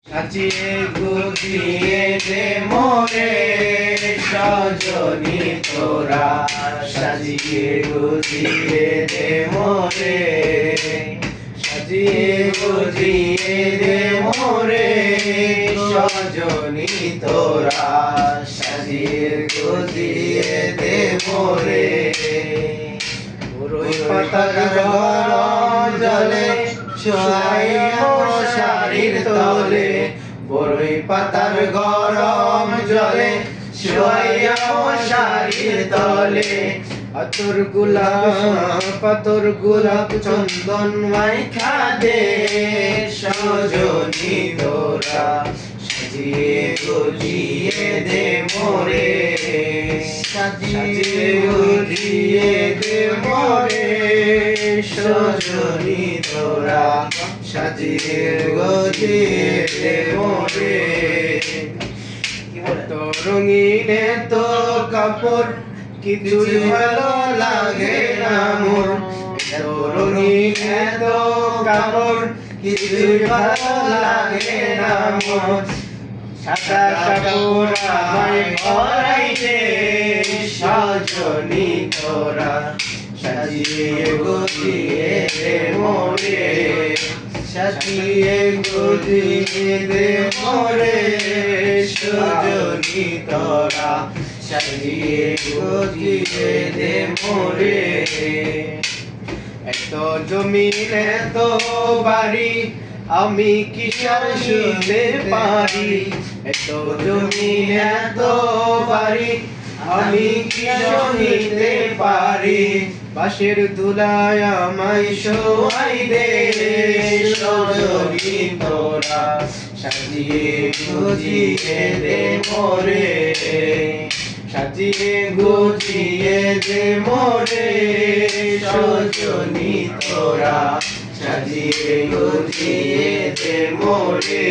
সাজিয়ে গুজিয়ে দে মোরে সজনী তোরা, সাজিয়ে গুজিয়ে দে মোরে, সাজিয়ে গুজিয়ে দে মোরে সজনী তোরা, সাজিয়ে গুজিয়ে দে মোরে। বরই পাতার গরম জলে শোয়াইয়া মশারির তলে, বরই পাতার গরম জলে শোয়াইয়া মশারির তলে, পাথর গোলাপ চন্দন মাইখা দে সজনী তোরা, সাজিয়ে গুজিয়ে দে মোরে, সাজিয়ে গুজিয়ে দে মোরে সজনী তোরা, সাজিয়ে গুজিয়ে দে মোরে। এত রঙিন এত কাপড় কিছুই ভালো লাগে না মোর, এত রঙিন এত কাপড় কিছুই ভালো লাগে না মোর, সাদা কাপড় আমায় পরাই দে সজনী তোরা, সাজিয়ে গুজিয়ে দে মোরে, সাজিয়ে গুজিয়ে দে মোরে সজনী তোরা, সাজিয়ে গুজিয়ে দে মোরে। এত জমিন এত বাড়ি আমি কি সইতে পারি, এত জমিন এত বাড়ি আমি কি সইতে পারি, বাঁশের দুলায় আমায় শোয়াই দে সজনী তোরা, সাজিয়ে গুজিয়ে দে মোরে, সাজিয়ে গুজিয়ে দে মোরে সজনী তোরা, সাজিয়ে গুজিয়ে দে মোরে।